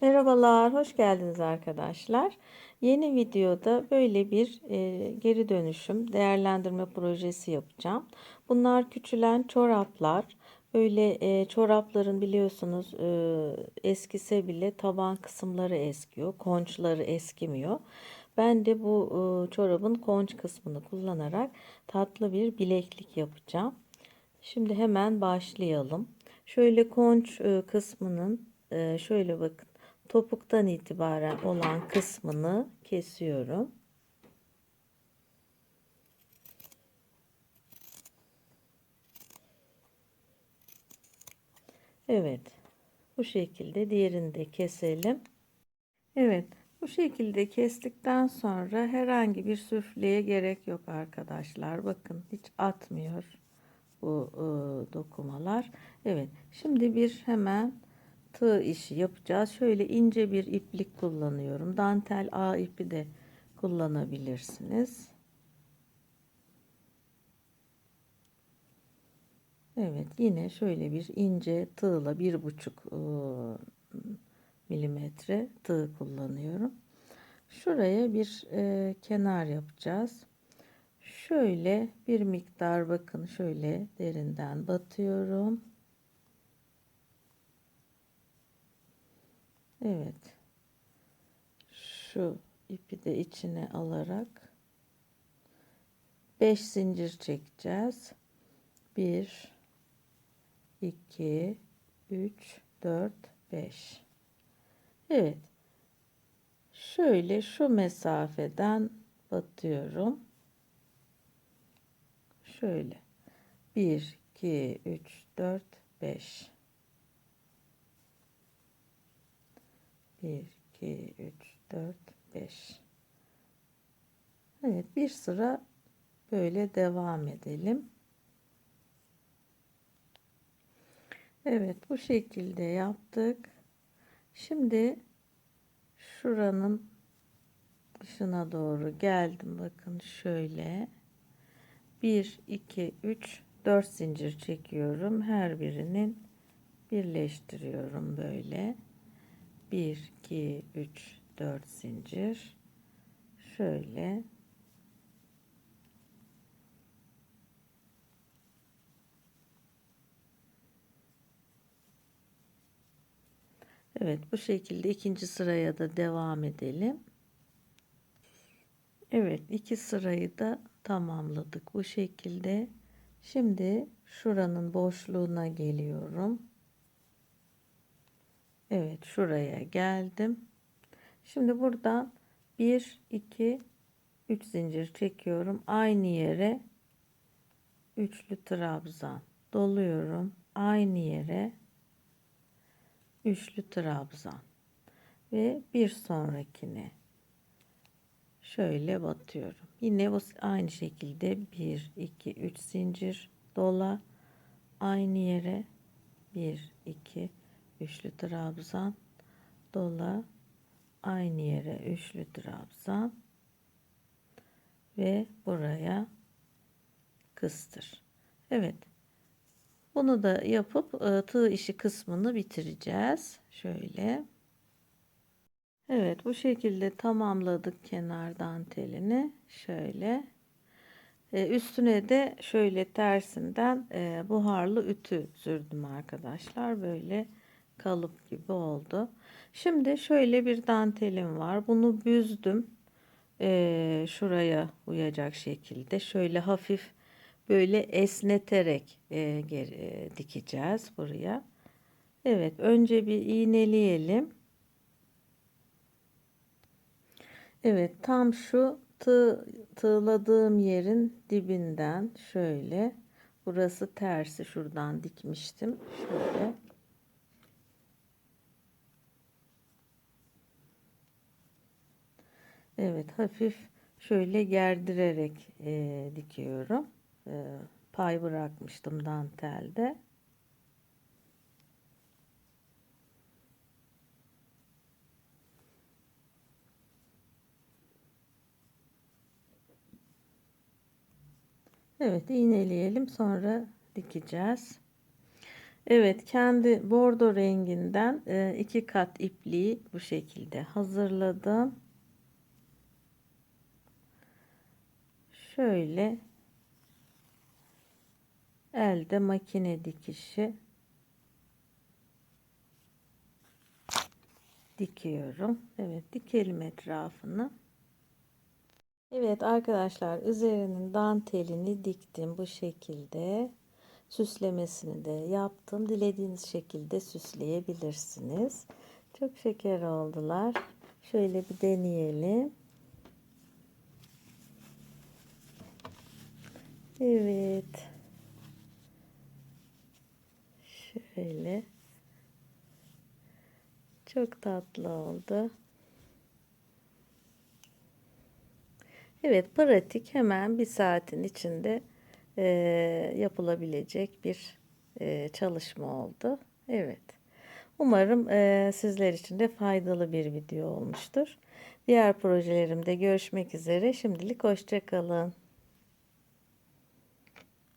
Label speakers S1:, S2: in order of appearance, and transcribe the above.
S1: Merhabalar, hoş geldiniz arkadaşlar. Yeni videoda böyle bir geri dönüşüm değerlendirme projesi yapacağım. Bunlar küçülen çoraplar. Böyle çorapların biliyorsunuz eskise bile taban kısımları eskiyor, konçları eskimiyor. Ben de bu çorabın konç kısmını kullanarak tatlı bir bileklik yapacağım. Şimdi hemen başlayalım. Şöyle konç kısmının şöyle bakın topuktan itibaren olan kısmını kesiyorum. Evet. Bu şekilde diğerini de keselim. Evet. Bu şekilde kestikten sonra herhangi bir süfleye gerek yok arkadaşlar. Bakın hiç atmıyor bu dokumalar. Evet. Şimdi bir hemen tığ işi yapacağız. Şöyle ince bir iplik kullanıyorum. Dantel ağ ipi de kullanabilirsiniz. Evet, yine şöyle bir ince tığla 1,5 milimetre tığ kullanıyorum. Şuraya bir kenar yapacağız. Şöyle bir miktar bakın şöyle derinden batıyorum. Evet. Şu ipi de içine alarak 5 zincir çekeceğiz. 1 2 3 4 5. Evet. Şöyle şu mesafeden batıyorum. Şöyle 1 2 3 4 5. 1 2 3 4 5. Evet, bir sıra böyle devam edelim. Evet, bu şekilde yaptık. Şimdi şuranın dışına doğru geldim. Bakın şöyle 1 2 3 4 zincir çekiyorum. Her birinin birleştiriyorum böyle. 1 2 3 4 zincir. Şöyle. Evet, bu şekilde ikinci sıraya da devam edelim. Evet, iki sırayı da tamamladık bu şekilde. Şimdi şuranın boşluğuna geliyorum. Evet, şuraya geldim. Şimdi buradan 1 2 3 zincir çekiyorum. Aynı yere üçlü trabzan doluyorum. Aynı yere üçlü trabzan ve bir sonrakine şöyle batıyorum. Yine bu aynı şekilde 1 2 3 zincir dola, aynı yere 1 2 üçlü trabzan dola, aynı yere üçlü trabzan ve buraya kıstır. Evet, bunu da yapıp tığ işi kısmını bitireceğiz. Şöyle. Evet, bu şekilde tamamladık kenar dantelini. Şöyle. Üstüne de şöyle tersinden buharlı ütü sürdüm arkadaşlar. Böyle kalıp gibi oldu. Şimdi şöyle bir dantelim var. Bunu büzdüm. Şuraya uyacak şekilde. Şöyle hafif böyle esneterek dikeceğiz buraya. Evet, önce bir iğneleyelim. Evet, tam şu tığladığım yerin dibinden şöyle, burası tersi, şuradan dikmiştim şöyle. Evet, hafif şöyle gerdirerek dikiyorum. Pay bırakmıştım dantelde. Evet, iğneleyelim, sonra dikeceğiz. Evet, kendi bordo renginden 2 kat ipliği bu şekilde hazırladım. Şöyle elde makine dikişi dikiyorum. Evet, dikelim etrafını. Evet arkadaşlar, üzerinin dantelini diktim bu şekilde. Süslemesini de yaptım. Dilediğiniz şekilde süsleyebilirsiniz. Çok şeker oldular. Şöyle bir deneyelim. Evet. Şöyle. Çok tatlı oldu. Evet, pratik, hemen bir saatin içinde yapılabilecek bir çalışma oldu. Evet. Umarım sizler için de faydalı bir video olmuştur. Diğer projelerimde görüşmek üzere. Şimdilik hoşça kalın.